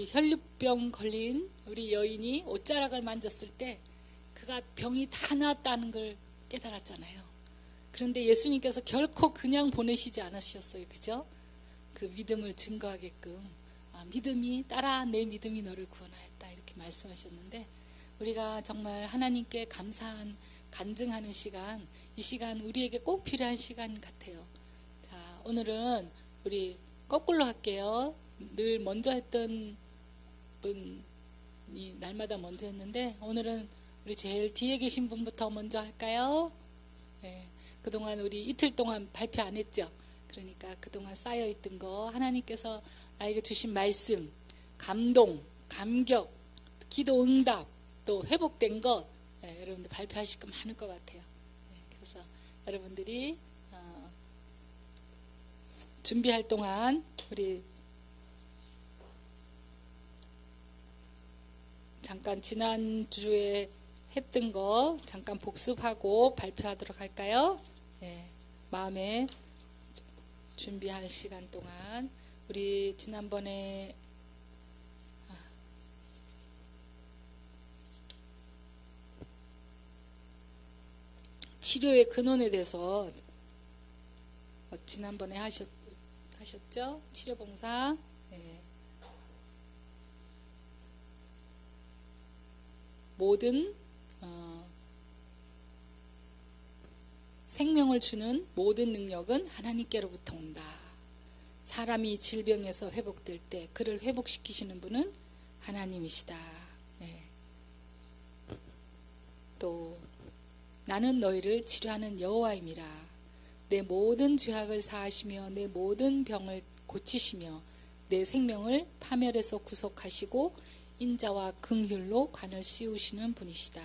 혈류병 걸린 우리 여인이 옷자락을 만졌을 때 그가 병이 다 나았다는 걸 깨달았잖아요. 그런데 예수님께서 결코 그냥 보내시지 않으셨어요. 그죠? 그 믿음을 증거하게끔 믿음이 따라 내 믿음이 너를 구원하였다 이렇게 말씀하셨는데, 우리가 정말 하나님께 감사한 간증하는 시간, 이 시간 우리에게 꼭 필요한 시간 같아요. 자, 오늘은 우리 거꾸로 할게요. 늘 먼저 했던 분이 날마다 먼저 했는데, 오늘은 우리 제일 뒤에 계신 분부터 먼저 할까요? 네, 그동안 우리 이틀 동안 발표 안 했죠. 그러니까 그동안 쌓여있던 거, 하나님께서 나에게 주신 말씀, 감동, 감격, 기도 응답, 또 회복된 것, 여러분들 발표하실 거 많을 것 같아요. 그래서 여러분들이 준비할 동안 우리 잠깐 지난주에 했던 거 잠깐 복습하고 발표하도록 할까요? 마음에 준비할 시간 동안 우리 지난번에 치료의 근원에 대해서 지난번에 하셨죠? 치료봉사. 모든 생명을 주는 모든 능력은 하나님께로부터 온다. 사람이 질병에서 회복될 때 그를 회복시키시는 분은 하나님이시다. 또 나는 너희를 치료하는 여호와임이라. 내 모든 죄악을 사하시며 내 모든 병을 고치시며 내 생명을 파멸에서 구속하시고 인자와 긍휼로 관을 씌우시는 분이시다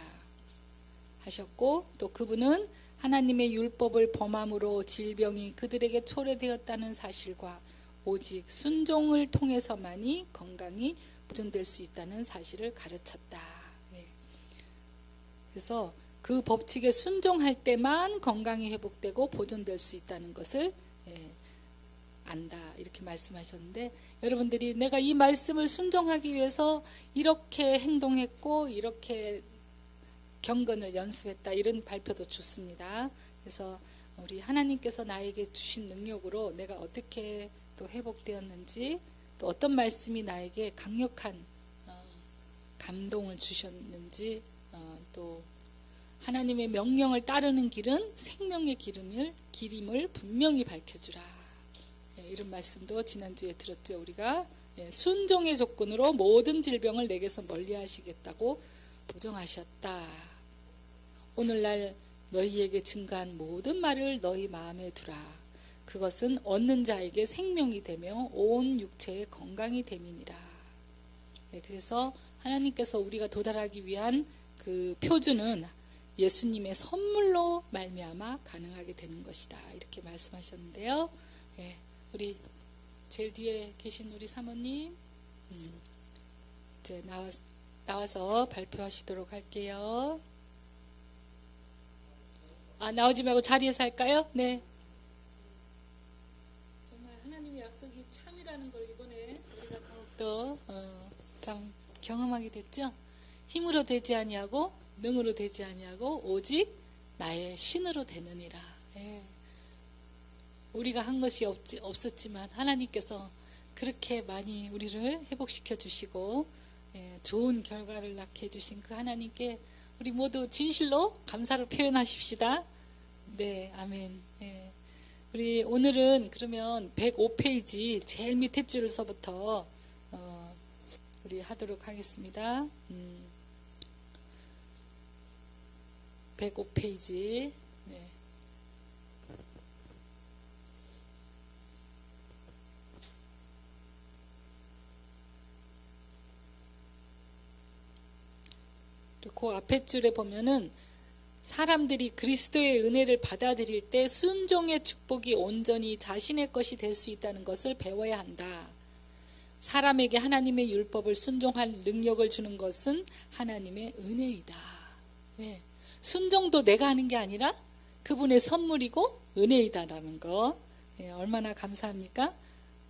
하셨고, 또 그분은 하나님의 율법을 범함으로 질병이 그들에게 초래되었다는 사실과 오직 순종을 통해서만이 건강이 보존될 수 있다는 사실을 가르쳤다. 그래서 그 법칙에 순종할 때만 건강이 회복되고 보존될 수 있다는 것을 안다 이렇게 말씀하셨는데, 여러분들이 내가 이 말씀을 순종하기 위해서 이렇게 행동했고 이렇게 경건을 연습했다 이런 발표도 좋습니다. 그래서 우리 하나님께서 나에게 주신 능력으로 내가 어떻게 또 회복되었는지, 또 어떤 말씀이 나에게 강력한 감동을 주셨는지, 또 하나님의 명령을 따르는 길은 생명의 길임을 분명히 밝혀주라. 이런 말씀도 지난주에 들었죠. 우리가 순종의 조건으로 모든 질병을 내게서 멀리하시겠다고 보정하셨다. 오늘날 너희에게 증가한 모든 말을 너희 마음에 두라. 그것은 얻는 자에게 생명이 되며 온 육체의 건강이 됨이니라. 그래서 하나님께서 우리가 도달하기 위한 그 표준은 예수님의 선물로 말미암아 가능하게 되는 것이다 이렇게 말씀하셨는데요. 우리 제일 뒤에 계신 우리 사모님 이제 나와서 발표하시도록 할게요. 나오지 말고 자리에서 할까요? 네. 정말 하나님의 약속이 참이라는 걸 이번에 우리가 더욱더 참 경험하게 됐죠. 힘으로 되지 아니하고 능으로 되지 아니하고 오직 나의 신으로 되느니라. 우리가 한 것이 없었지만 하나님께서 그렇게 많이 우리를 회복시켜 주시고 좋은 결과를 낳게 해주신 그 하나님께 우리 모두 진실로 감사를 표현하십시다. 네, 아멘. 우리 오늘은 그러면 105페이지 제일 밑에 줄서부터 우리 하도록 하겠습니다. 105페이지. 그 앞에 줄에 보면은 사람들이 그리스도의 은혜를 받아들일 때 순종의 축복이 온전히 자신의 것이 될 수 있다는 것을 배워야 한다. 사람에게 하나님의 율법을 순종할 능력을 주는 것은 하나님의 은혜이다. 순종도 내가 하는 게 아니라 그분의 선물이고 은혜이다라는 거. 얼마나 감사합니까?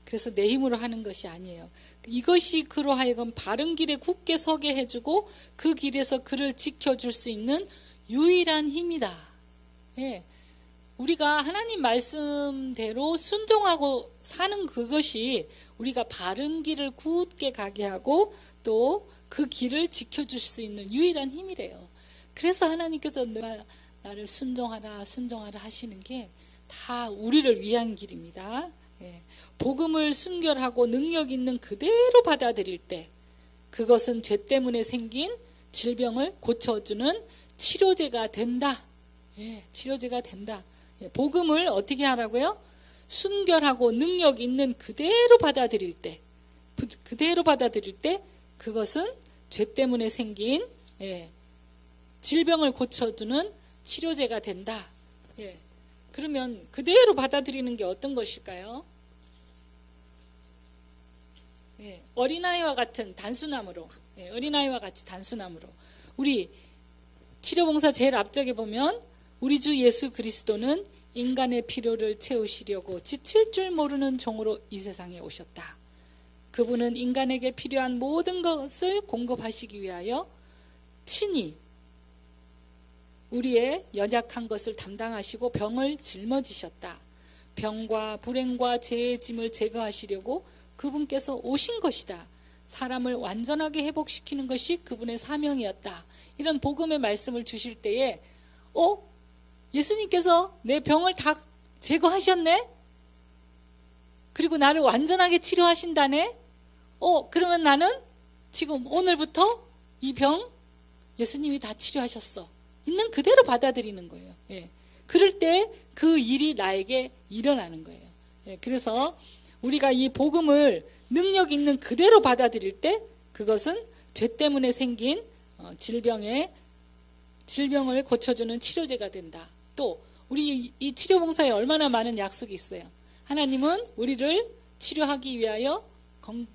그래서 내 힘으로 하는 것이 아니에요. 이것이 그로 하여금 바른 길에 굳게 서게 해주고 그 길에서 그를 지켜줄 수 있는 유일한 힘이다. 예. 우리가 하나님 말씀대로 순종하고 사는 그것이 우리가 바른 길을 굳게 가게 하고 또 그 길을 지켜줄 수 있는 유일한 힘이래요. 그래서 하나님께서 나를 순종하라 하시는 게 다 우리를 위한 길입니다. 예. 복음을 순결하고 능력 있는 그대로 받아들일 때 그것은 죄 때문에 생긴 질병을 고쳐주는 치료제가 된다. 예, 치료제가 된다. 예, 복음을 어떻게 하라고요? 순결하고 능력 있는 그대로 받아들일 때 그것은 죄 때문에 생긴 질병을 고쳐주는 치료제가 된다. 예. 그러면 그대로 받아들이는 게 어떤 것일까요? 예. 어린아이와 같은 단순함으로, 어린아이와 같이 단순함으로 우리 치료봉사 제일 앞쪽에 보면 우리 주 예수 그리스도는 인간의 필요를 채우시려고 지칠 줄 모르는 종으로 이 세상에 오셨다. 그분은 인간에게 필요한 모든 것을 공급하시기 위하여 친히 우리의 연약한 것을 담당하시고 병을 짊어지셨다. 병과 불행과 죄의 짐을 제거하시려고 그분께서 오신 것이다. 사람을 완전하게 회복시키는 것이 그분의 사명이었다. 이런 복음의 말씀을 주실 때에 예수님께서 내 병을 다 제거하셨네? 그리고 나를 완전하게 치료하신다네? 그러면 나는 지금 오늘부터 이 병 예수님이 다 치료하셨어. 있는 그대로 받아들이는 거예요. 예. 그럴 때 그 일이 나에게 일어나는 거예요. 예. 그래서 우리가 이 복음을 능력 있는 그대로 받아들일 때 그것은 죄 때문에 생긴 질병을 고쳐주는 치료제가 된다. 또 우리 이 치료봉사에 얼마나 많은 약속이 있어요. 하나님은 우리를 치료하기 위하여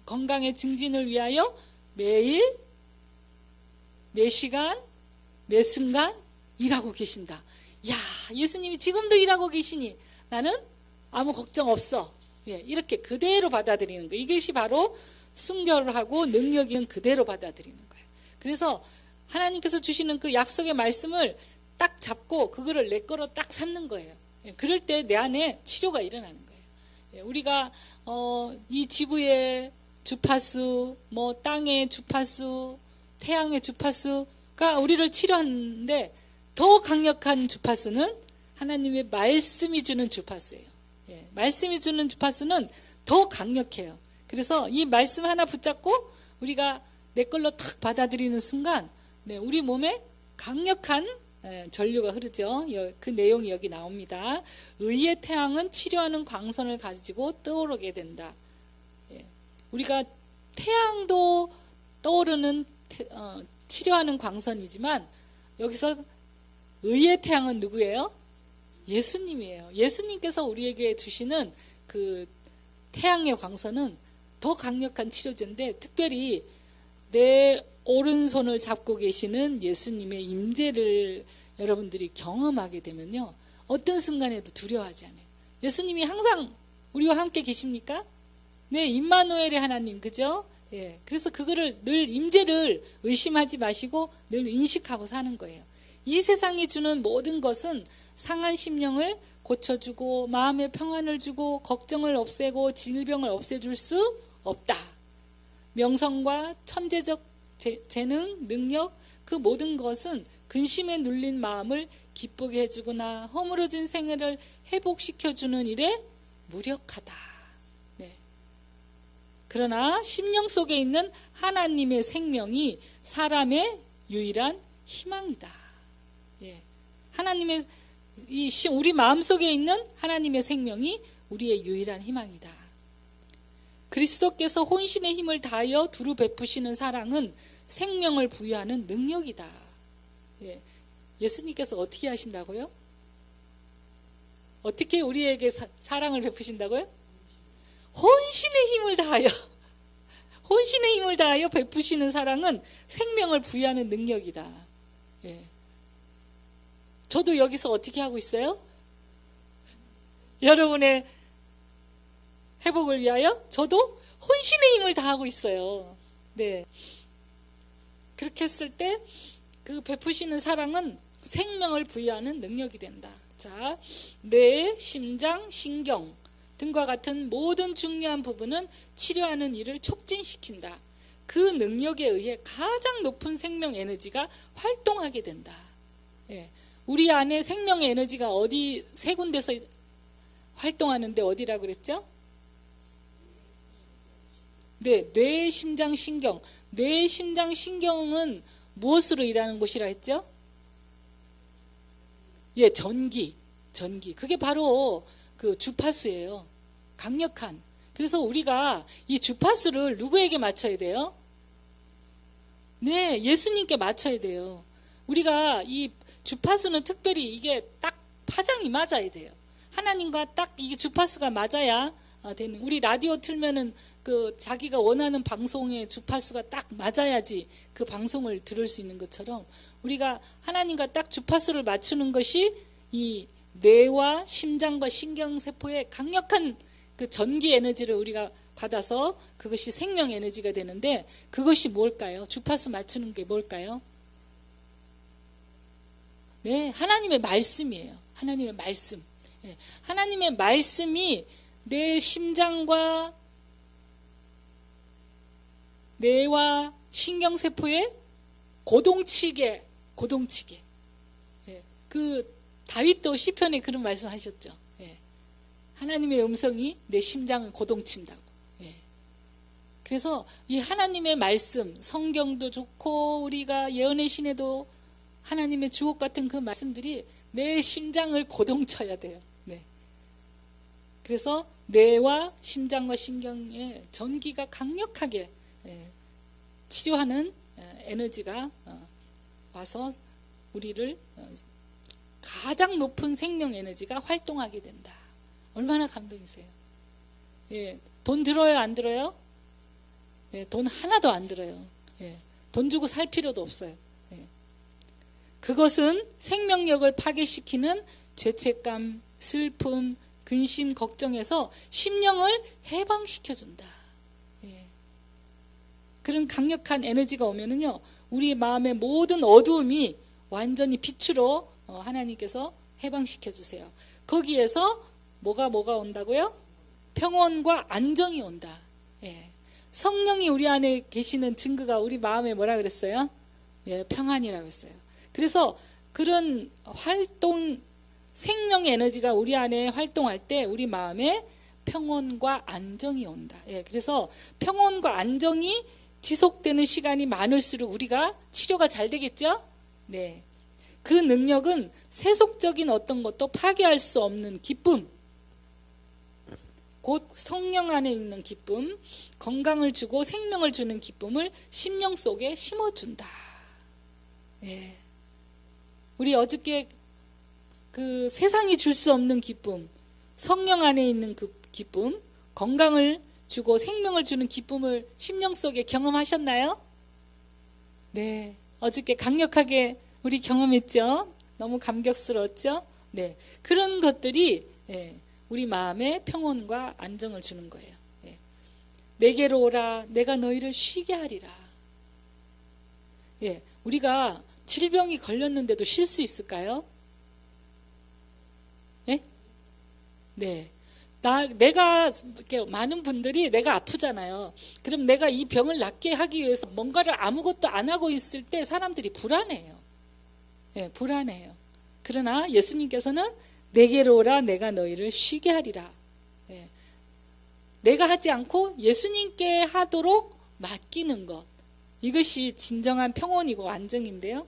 건강의 증진을 위하여 매일 매 시간 매 순간 일하고 계신다. 야, 예수님이 지금도 일하고 계시니 나는 아무 걱정 없어. 예, 이렇게 그대로 받아들이는 거예요. 이것이 바로 순결하고 능력 있는 그대로 받아들이는 거예요. 그래서 하나님께서 주시는 그 약속의 말씀을 딱 잡고 그거를 내 거로 딱 삼는 거예요. 예, 그럴 때 내 안에 치료가 일어나는 거예요. 예, 우리가 이 지구의 주파수, 땅의 주파수, 태양의 주파수가 우리를 치료하는데 더 강력한 주파수는 하나님의 말씀이 주는 주파수예요. 예, 말씀이 주는 주파수는 더 강력해요. 그래서 이 말씀 하나 붙잡고 우리가 내 걸로 탁 받아들이는 순간 우리 몸에 강력한 전류가 흐르죠. 그 내용이 여기 나옵니다. 의의 태양은 치료하는 광선을 가지고 떠오르게 된다. 예, 우리가 태양도 떠오르는 치료하는 광선이지만 여기서 의의 태양은 누구예요? 예수님이에요. 예수님께서 우리에게 주시는 그 태양의 광선은 더 강력한 치료제인데 특별히 내 오른손을 잡고 계시는 예수님의 임재를 여러분들이 경험하게 되면요. 어떤 순간에도 두려워하지 않아요. 예수님이 항상 우리와 함께 계십니까? 네, 임마누엘의 하나님, 그죠? 예, 그래서 그거를 늘 임재를 의심하지 마시고 늘 인식하고 사는 거예요. 이 세상이 주는 모든 것은 상한 심령을 고쳐주고 마음의 평안을 주고 걱정을 없애고 질병을 없애줄 수 없다. 명성과 천재적 재능, 능력 그 모든 것은 근심에 눌린 마음을 기쁘게 해주거나 허물어진 생애를 회복시켜주는 일에 무력하다. 네. 그러나 심령 속에 있는 하나님의 생명이 사람의 유일한 희망이다. 예. 하나님의 우리 마음속에 있는 하나님의 생명이 우리의 유일한 희망이다. 그리스도께서 혼신의 힘을 다하여 두루 베푸시는 사랑은 생명을 부여하는 능력이다. 예. 예수님께서 어떻게 하신다고요? 어떻게 우리에게 사랑을 베푸신다고요? 혼신의 힘을 다하여 베푸시는 사랑은 생명을 부여하는 능력이다. 예. 저도 여기서 어떻게 하고 있어요? 여러분의 회복을 위하여 저도 혼신의 힘을 다하고 있어요. 네. 그렇게 했을 때 그 베푸시는 사랑은 생명을 부여하는 능력이 된다. 자, 뇌, 심장, 신경 등과 같은 모든 중요한 부분은 치료하는 일을 촉진시킨다. 그 능력에 의해 가장 높은 생명 에너지가 활동하게 된다. 예. 우리 안에 생명의 에너지가 어디 세 군데서 활동하는데 어디라고 그랬죠? 네, 뇌, 심장, 신경. 뇌, 심장, 신경은 무엇으로 일하는 곳이라 했죠? 예, 전기. 그게 바로 그 주파수예요. 강력한. 그래서 우리가 이 주파수를 누구에게 맞춰야 돼요? 네, 예수님께 맞춰야 돼요. 우리가 이 주파수는 특별히 이게 딱 파장이 맞아야 돼요. 하나님과 딱 이게 주파수가 맞아야 되는. 우리 라디오 틀면은 그 자기가 원하는 방송의 주파수가 딱 맞아야지 그 방송을 들을 수 있는 것처럼 우리가 하나님과 딱 주파수를 맞추는 것이 이 뇌와 심장과 신경세포의 강력한 그 전기 에너지를 우리가 받아서 그것이 생명 에너지가 되는데 그것이 뭘까요? 주파수 맞추는 게 뭘까요? 네, 하나님의 말씀이에요. 하나님의 말씀. 네, 하나님의 말씀이 내 심장과 뇌와 신경세포에 고동치게. 예, 그 다윗도 시편에 그런 말씀하셨죠. 예, 하나님의 음성이 내 심장을 고동친다고. 예, 그래서 이 하나님의 말씀, 성경도 좋고 우리가 예언의 신에도 하나님의 주옥 같은 그 말씀들이 내 심장을 고동쳐야 돼요. 네. 그래서 뇌와 심장과 신경의 전기가 강력하게 치료하는 에너지가 와서 우리를 가장 높은 생명 에너지가 활동하게 된다. 얼마나 감동이세요? 예, 돈 들어요, 안 들어요? 예, 돈 하나도 안 들어요. 예, 돈 주고 살 필요도 없어요. 예. 그것은 생명력을 파괴시키는 죄책감, 슬픔, 근심, 걱정에서 심령을 해방시켜준다. 예. 그런 강력한 에너지가 오면은요, 우리 마음의 모든 어두움이 완전히 빛으로 하나님께서 해방시켜 주세요. 거기에서 뭐가 온다고요? 평온과 안정이 온다. 예. 성령이 우리 안에 계시는 증거가 우리 마음에 뭐라 그랬어요? 예, 평안이라고 했어요. 그래서 그런 활동, 생명의 에너지가 우리 안에 활동할 때 우리 마음에 평온과 안정이 온다. 예, 그래서 평온과 안정이 지속되는 시간이 많을수록 우리가 치료가 잘 되겠죠? 네. 그 능력은 세속적인 어떤 것도 파괴할 수 없는 기쁨, 곧 성령 안에 있는 기쁨, 건강을 주고 생명을 주는 기쁨을 심령 속에 심어준다. 예. 우리 어저께 그 세상이 줄 수 없는 기쁨, 성령 안에 있는 그 기쁨, 건강을 주고 생명을 주는 기쁨을 심령 속에 경험하셨나요? 네, 어저께 강력하게 우리 경험했죠? 너무 감격스러웠죠? 네, 그런 것들이 우리 마음에 평온과 안정을 주는 거예요. 내게로 오라, 내가 너희를 쉬게 하리라. 우리가 질병이 걸렸는데도 쉴 수 있을까요? 네. 내가 이렇게 많은 분들이 내가 아프잖아요. 그럼 내가 이 병을 낫게 하기 위해서 뭔가를 아무것도 안 하고 있을 때 사람들이 불안해요. 불안해요. 그러나 예수님께서는 내게로 오라, 내가 너희를 쉬게 하리라. 내가 하지 않고 예수님께 하도록 맡기는 것, 이것이 진정한 평온이고 안정인데요.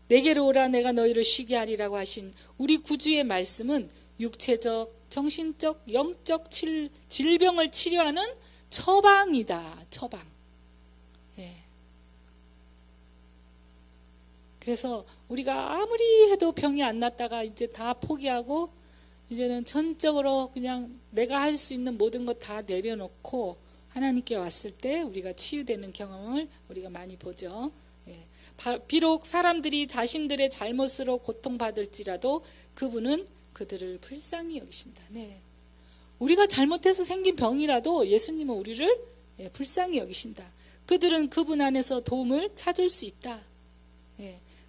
내게로 오라, 내가 너희를 쉬게 하리라고 하신 우리 구주의 말씀은 육체적, 정신적, 영적 질병을 치료하는 처방이다. 처방. 그래서 우리가 아무리 해도 병이 안 낫다가 이제 다 포기하고 이제는 전적으로 그냥 내가 할 수 있는 모든 것 다 내려놓고 하나님께 왔을 때 우리가 치유되는 경험을 우리가 많이 보죠. 비록 사람들이 자신들의 잘못으로 고통받을지라도 그분은 그들을 불쌍히 여기신다. 네. 우리가 잘못해서 생긴 병이라도 예수님은 우리를 불쌍히 여기신다. 그들은 그분 안에서 도움을 찾을 수 있다.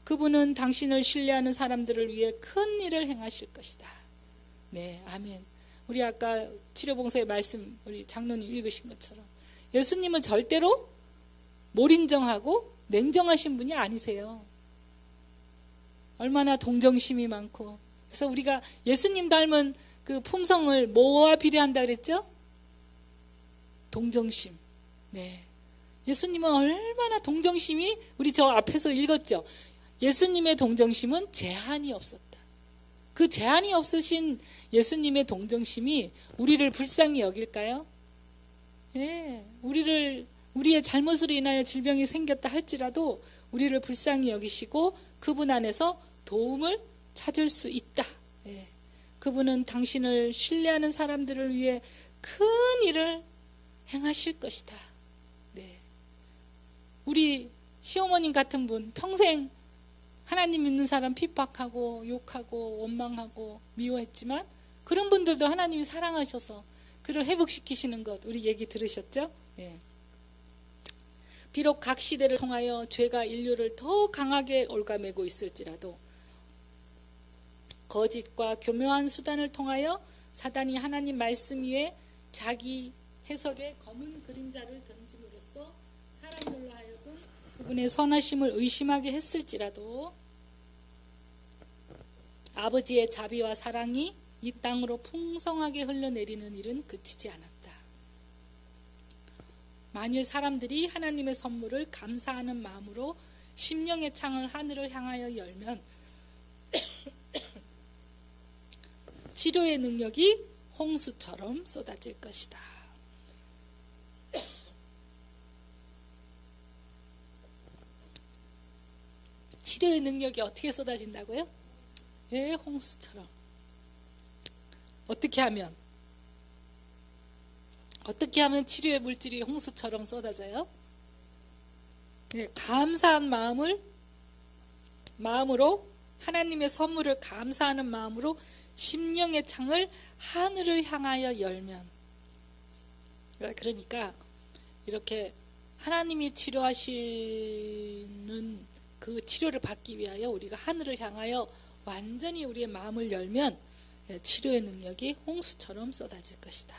그분은 당신을 신뢰하는 사람들을 위해 큰 일을 행하실 것이다. 네, 아멘. 우리 아까 치료봉사의 말씀 우리 장로님 읽으신 것처럼 예수님은 절대로 몰인정하고 냉정하신 분이 아니세요. 얼마나 동정심이 많고. 그래서 우리가 예수님 닮은 그 품성을 뭐와 비례한다 그랬죠? 동정심. 네. 예수님은 얼마나 동정심이, 우리 저 앞에서 읽었죠? 예수님의 동정심은 제한이 없었다. 그 제한이 없으신 예수님의 동정심이 우리를 불쌍히 여길까요? 예, 우리의 잘못으로 인하여 질병이 생겼다 할지라도 우리를 불쌍히 여기시고 그분 안에서 도움을 찾을 수 있다. 예, 그분은 당신을 신뢰하는 사람들을 위해 큰 일을 행하실 것이다. 네, 우리 시어머님 같은 분 평생 하나님 믿는 사람 핍박하고 욕하고 원망하고 미워했지만 그런 분들도 하나님이 사랑하셔서 그를 회복시키시는 것 우리 얘기 들으셨죠? 예. 비록 각 시대를 통하여 죄가 인류를 더 강하게 올가매고 있을지라도 거짓과 교묘한 수단을 통하여 사단이 하나님 말씀 위에 자기 해석의 검은 그림자를 던짐으로써 사람들로 하여금 그분의 선하심을 의심하게 했을지라도 아버지의 자비와 사랑이 이 땅으로 풍성하게 흘러내리는 일은 그치지 않았다. 만일 사람들이 하나님의 선물을 감사하는 마음으로 심령의 창을 하늘을 향하여 열면 치료의 능력이 홍수처럼 쏟아질 것이다. 치료의 능력이 어떻게 쏟아진다고요? 예, 홍수처럼. 어떻게 하면 치료의 물질이 홍수처럼 쏟아져요? 예, 감사한 마음으로 하나님의 선물을 감사하는 마음으로 심령의 창을 하늘을 향하여 열면, 그러니까 이렇게 하나님이 치료하시는 그 치료를 받기 위하여 우리가 하늘을 향하여 완전히 우리의 마음을 열면 치료의 능력이 홍수처럼 쏟아질 것이다.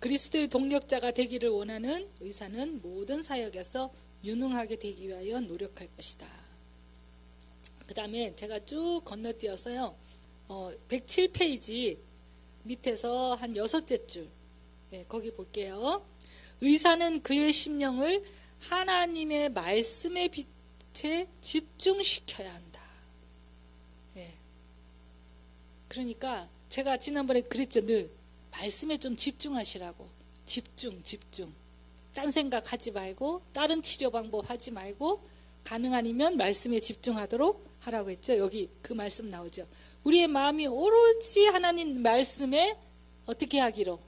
그리스도의 동력자가 되기를 원하는 의사는 모든 사역에서 유능하게 되기 위하여 노력할 것이다. 그 다음에 제가 쭉 건너뛰어서요, 107페이지 밑에서 한 6째 줄, 거기 볼게요. 의사는 그의 심령을 하나님의 말씀의 빛에 집중시켜야 한다. 그러니까 제가 지난번에 그랬죠. 늘 말씀에 좀 집중하시라고. 집중. 딴 생각하지 말고 다른 치료 방법 하지 말고 가능하면 말씀에 집중하도록 하라고 했죠. 여기 그 말씀 나오죠. 우리의 마음이 오로지 하나님 말씀에 어떻게 하기로?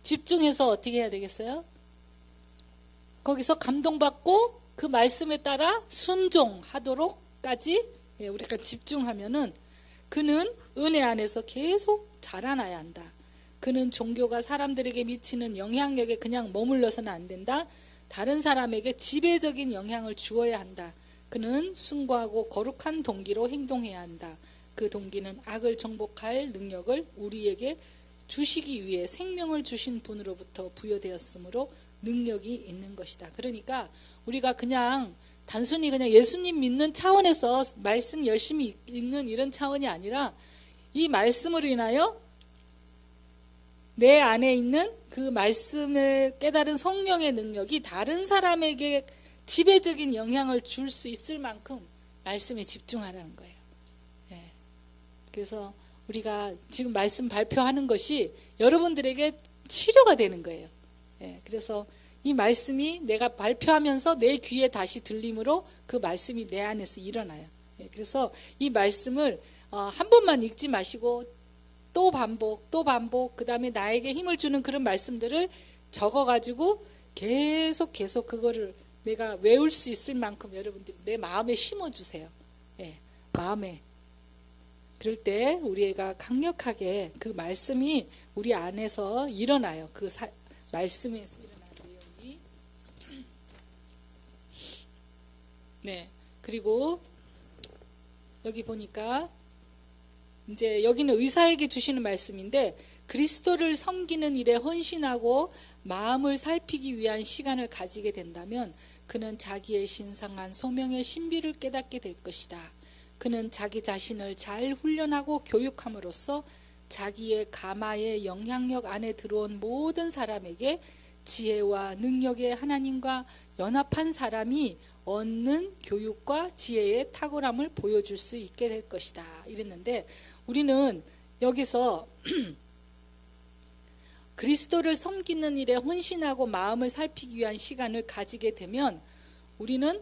집중해서 어떻게 해야 되겠어요? 거기서 감동받고 그 말씀에 따라 순종하도록까지 우리가 집중하면은 그는 은혜 안에서 계속 자라나야 한다. 그는 종교가 사람들에게 미치는 영향력에 그냥 머물러서는 안 된다. 다른 사람에게 지배적인 영향을 주어야 한다. 그는 숭고하고 거룩한 동기로 행동해야 한다. 그 동기는 악을 정복할 능력을 우리에게 주시기 위해 생명을 주신 분으로부터 부여되었으므로 능력이 있는 것이다. 그러니까 우리가 그냥 단순히 그냥 예수님 믿는 차원에서 말씀 열심히 읽는 이런 차원이 아니라 이 말씀으로 인하여 내 안에 있는 그 말씀을 깨달은 성령의 능력이 다른 사람에게 지배적인 영향을 줄 수 있을 만큼 말씀에 집중하라는 거예요. 그래서 우리가 지금 말씀 발표하는 것이 여러분들에게 치료가 되는 거예요. 그래서 이 말씀이 내가 발표하면서 내 귀에 다시 들림으로 그 말씀이 내 안에서 일어나요. 그래서 이 말씀을 한 번만 읽지 마시고 또 반복 그 다음에 나에게 힘을 주는 그런 말씀들을 적어가지고 계속 그거를 내가 외울 수 있을 만큼 여러분들이 내 마음에 심어주세요. 마음에. 그럴 때 우리가 강력하게 그 말씀이 우리 안에서 일어나요. 말씀에서 일어나는 내용이. 네. 그리고 여기 보니까 이제 여기는 의사에게 주시는 말씀인데, 그리스도를 섬기는 일에 헌신하고 마음을 살피기 위한 시간을 가지게 된다면 그는 자기의 신성한 소명의 신비를 깨닫게 될 것이다. 그는 자기 자신을 잘 훈련하고 교육함으로써 자기의 가마의 영향력 안에 들어온 모든 사람에게 지혜와 능력의 하나님과 연합한 사람이 얻는 교육과 지혜의 탁월함을 보여줄 수 있게 될 것이다. 이랬는데, 우리는 여기서 그리스도를 섬기는 일에 헌신하고 마음을 살피기 위한 시간을 가지게 되면 우리는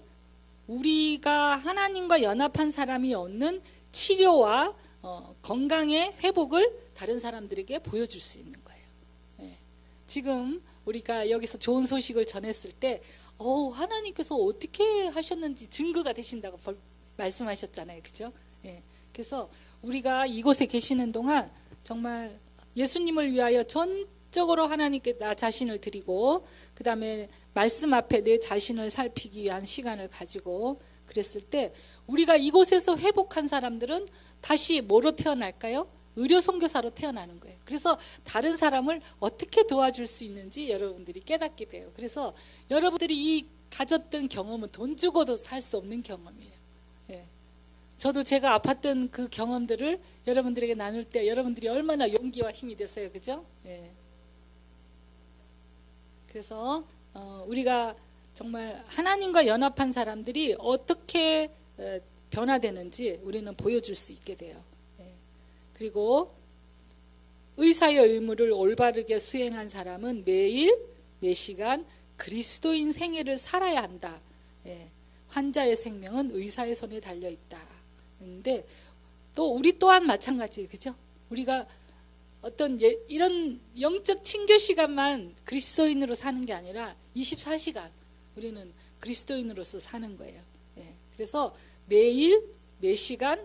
우리가 하나님과 연합한 사람이 얻는 치료와 건강의 회복을 다른 사람들에게 보여줄 수 있는 거예요. 네. 지금 우리가 여기서 좋은 소식을 전했을 때 하나님께서 어떻게 하셨는지 증거가 되신다고 말씀하셨잖아요. 그죠? 네. 그래서 우리가 이곳에 계시는 동안 정말 예수님을 위하여 전적으로 하나님께 나 자신을 드리고, 그 다음에 말씀 앞에 내 자신을 살피기 위한 시간을 가지고 그랬을 때, 우리가 이곳에서 회복한 사람들은 다시 뭐로 태어날까요? 의료 선교사로 태어나는 거예요. 그래서 다른 사람을 어떻게 도와줄 수 있는지 여러분들이 깨닫게 돼요. 그래서 여러분들이 이 가졌던 경험은 돈 주고도 살 수 없는 경험이에요. 예. 저도 제가 아팠던 그 경험들을 여러분들에게 나눌 때 여러분들이 얼마나 용기와 힘이 됐어요. 그죠? 예. 그래서 우리가 정말 하나님과 연합한 사람들이 어떻게 변화되는지 우리는 보여줄 수 있게 돼요. 예. 그리고 의사의 의무를 올바르게 수행한 사람은 매일 매시간 그리스도인 생애를 살아야 한다. 예. 환자의 생명은 의사의 손에 달려 있다. 근데 또 우리 또한 마찬가지예요. 그죠? 우리가 어떤 이런 영적 친교 시간만 그리스도인으로 사는 게 아니라 24시간 우리는 그리스도인으로서 사는 거예요. 예. 그래서 매일 매 시간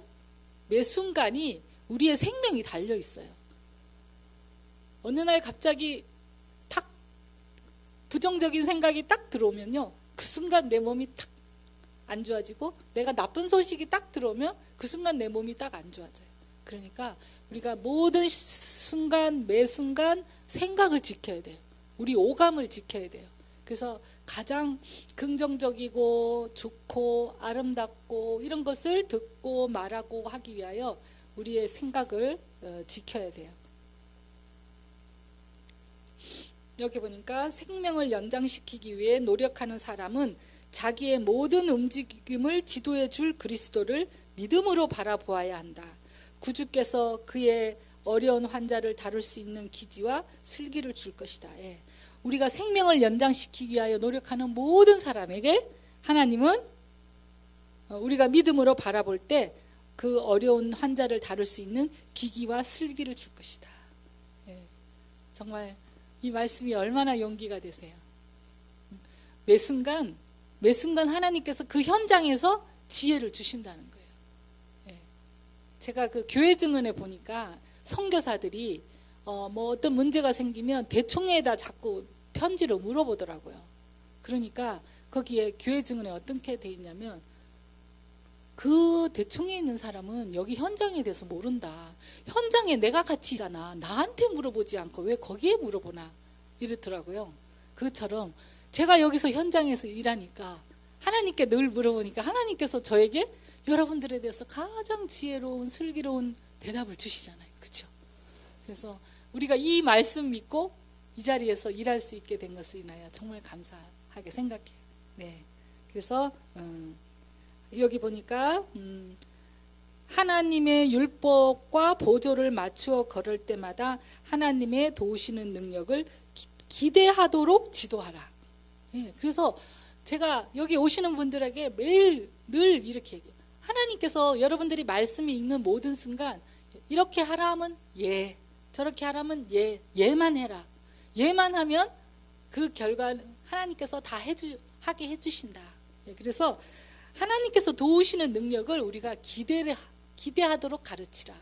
매 순간이 우리의 생명이 달려 있어요. 어느 날 갑자기 탁 부정적인 생각이 딱 들어오면요, 그 순간 내 몸이 탁 안 좋아지고, 내가 나쁜 소식이 딱 들어오면 그 순간 내 몸이 딱 안 좋아져요. 그러니까 우리가 모든 순간 매 순간 생각을 지켜야 돼요. 우리 오감을 지켜야 돼요. 그래서 가장 긍정적이고 좋고 아름답고 이런 것을 듣고 말하고 하기 위하여 우리의 생각을 지켜야 돼요. 여기 보니까 생명을 연장시키기 위해 노력하는 사람은 자기의 모든 움직임을 지도해 줄 그리스도를 믿음으로 바라보아야 한다. 구주께서 그의 어려운 환자를 다룰 수 있는 기지와 슬기를 줄 것이다. 예. 우리가 생명을 연장시키기 위하여 노력하는 모든 사람에게 하나님은 우리가 믿음으로 바라볼 때 그 어려운 환자를 다룰 수 있는 기기와 슬기를 줄 것이다. 예. 정말 이 말씀이 얼마나 용기가 되세요. 매 순간 하나님께서 그 현장에서 지혜를 주신다는 거예요. 예. 제가 그 교회 증언에 보니까 선교사들이 뭐 어떤 문제가 생기면 대총회에다 자꾸 편지로 물어보더라고요. 그러니까 거기에 교회 증언에 어떻게 돼 있냐면, 그 대총회에 있는 사람은 여기 현장에 대해서 모른다. 현장에 내가 같이 있잖아. 나한테 물어보지 않고 왜 거기에 물어보나 이랬더라고요. 그것처럼 제가 여기서 현장에서 일하니까 하나님께 늘 물어보니까 하나님께서 저에게 여러분들에 대해서 가장 지혜로운 슬기로운 대답을 주시잖아요. 그렇죠? 그래서 우리가 이 말씀 믿고 이 자리에서 일할 수 있게 된 것을 인하여 정말 감사하게 생각해요. 네. 그래서 여기 보니까 하나님의 율법과 보조를 맞추어 걸을 때마다 하나님의 도우시는 능력을 기대하도록 지도하라. 예, 그래서 제가 여기 오시는 분들에게 매일 늘 이렇게 얘기해요. 하나님께서 여러분들이 말씀이 읽는 모든 순간 이렇게 하라 하면 예, 저렇게 하라 하면 예, 예만 해라. 예만 하면 그 결과 하나님께서 다 하게 해주신다. 예, 그래서 하나님께서 도우시는 능력을 우리가 기대를 기대하도록 가르치라.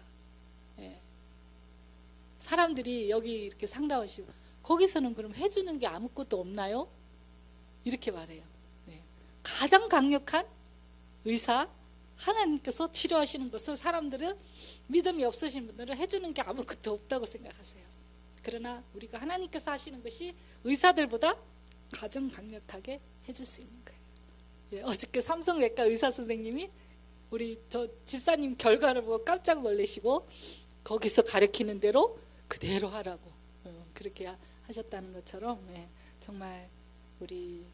예. 사람들이 여기 이렇게 상담하시고 거기서는 그럼 해주는 게 아무것도 없나요? 이렇게 말해요. 네. 가장 강력한 의사 하나님께서 치료하시는 것을 사람들은 믿음이 없으신 분들은 해주는 게 아무것도 없다고 생각하세요. 그러나 우리가 하나님께서 하시는 것이 의사들보다 가장 강력하게 해줄 수 있는 거예요. 예, 어저께 삼성외과 의사 선생님이 우리 저 집사님 결과를 보고 깜짝 놀라시고 거기서 가르치는 대로 그대로 하라고 그렇게 하셨다는 것처럼 예, 정말 우리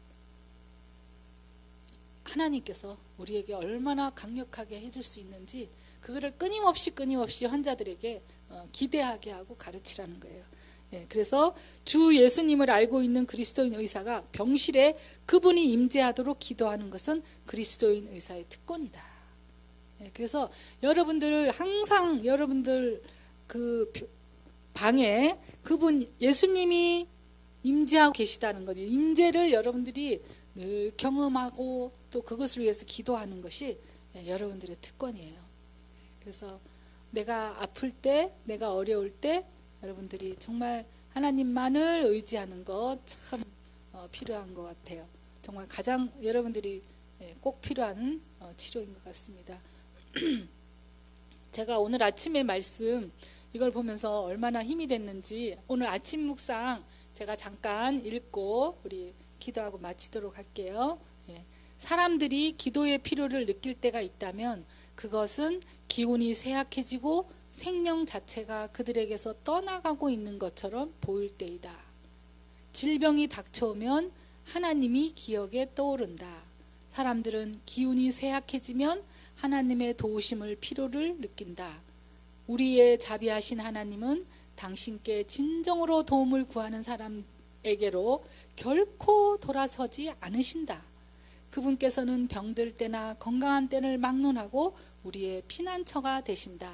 하나님께서 우리에게 얼마나 강력하게 해줄 수 있는지 그거를 끊임없이 환자들에게 기대하게 하고 가르치라는 거예요. 예, 그래서 주 예수님을 알고 있는 그리스도인 의사가 병실에 그분이 임재하도록 기도하는 것은 그리스도인 의사의 특권이다. 예, 그래서 여러분들 항상 여러분들 그 방에 그분 예수님이 임재하고 계시다는 거예요. 임재를 여러분들이 늘 경험하고 또 그것을 위해서 기도하는 것이 여러분들의 특권이에요. 그래서 내가 아플 때, 내가 어려울 때 여러분들이 정말 하나님만을 의지하는 것 참 필요한 것 같아요. 정말 가장 여러분들이 꼭 필요한 치료인 것 같습니다. 제가 오늘 아침에 말씀 이걸 보면서 얼마나 힘이 됐는지 오늘 아침 묵상 제가 잠깐 읽고 우리 기도하고 마치도록 할게요. 예. 사람들이 기도의 필요를 느낄 때가 있다면 그것은 기운이 쇠약해지고 생명 자체가 그들에게서 떠나가고 있는 것처럼 보일 때이다. 질병이 닥쳐오면 하나님이 기억에 떠오른다. 사람들은 기운이 쇠약해지면 하나님의 도우심을 필요를 느낀다. 우리의 자비하신 하나님은 당신께 진정으로 도움을 구하는 사람에게로 결코 돌아서지 않으신다. 그분께서는 병들 때나 건강한 때를 막론하고 우리의 피난처가 되신다.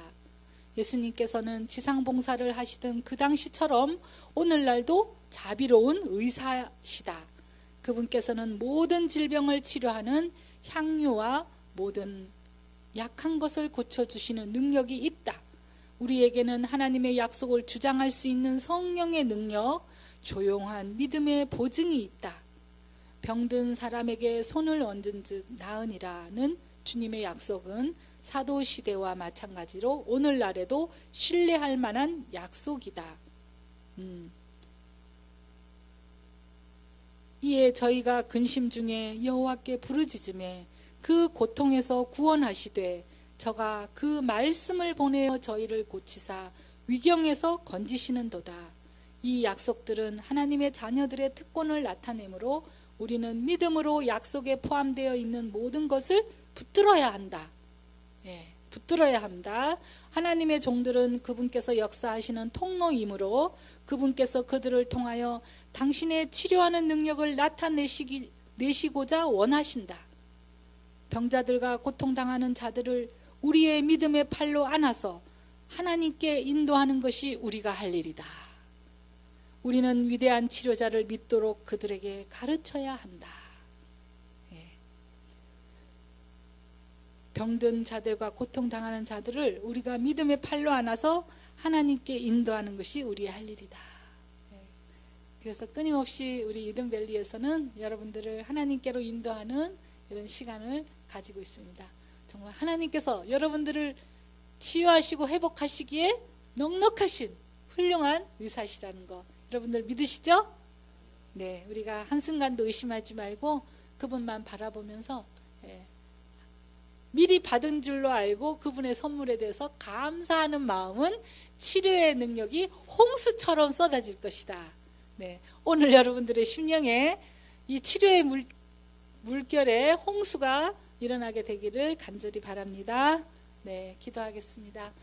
예수님께서는 지상봉사를 하시던 그 당시처럼 오늘날도 자비로운 의사시다. 그분께서는 모든 질병을 치료하는 향유와 모든 약한 것을 고쳐주시는 능력이 있다. 우리에게는 하나님의 약속을 주장할 수 있는 성령의 능력, 조용한 믿음의 보증이 있다. 병든 사람에게 손을 얹은 즉 나으니라는 주님의 약속은 사도시대와 마찬가지로 오늘날에도 신뢰할 만한 약속이다. 이에 저희가 근심 중에 여호와께 부르짖음에 그 고통에서 구원하시되 저가 그 말씀을 보내어 저희를 고치사 위경에서 건지시는도다. 이 약속들은 하나님의 자녀들의 특권을 나타내므로 우리는 믿음으로 약속에 포함되어 있는 모든 것을 붙들어야 한다. 예, 붙들어야 합니다. 하나님의 종들은 그분께서 역사하시는 통로이므로 그분께서 그들을 통하여 당신의 치료하는 능력을 나타내시고자 원하신다. 병자들과 고통당하는 자들을 우리의 믿음의 팔로 안아서 하나님께 인도하는 것이 우리가 할 일이다. 우리는 위대한 치료자를 믿도록 그들에게 가르쳐야 한다. 예. 병든 자들과 고통당하는 자들을 우리가 믿음의 팔로 안아서 하나님께 인도하는 것이 우리의 할 일이다. 예. 그래서 끊임없이 우리 이든밸리에서는 여러분들을 하나님께로 인도하는 이런 시간을 가지고 있습니다. 정말 하나님께서 여러분들을 치유하시고 회복하시기에 넉넉하신 훌륭한 의사시라는 거 여러분들 믿으시죠? 네, 우리가 한순간도 의심하지 말고 그분만 바라보면서 미리 받은 줄로 알고 그분의 선물에 대해서 감사하는 마음은 치료의 능력이 홍수처럼 쏟아질 것이다. 네, 오늘 여러분들의 심령에 이 치료의 물결에 홍수가 일어나게 되기를 간절히 바랍니다. 네, 기도하겠습니다.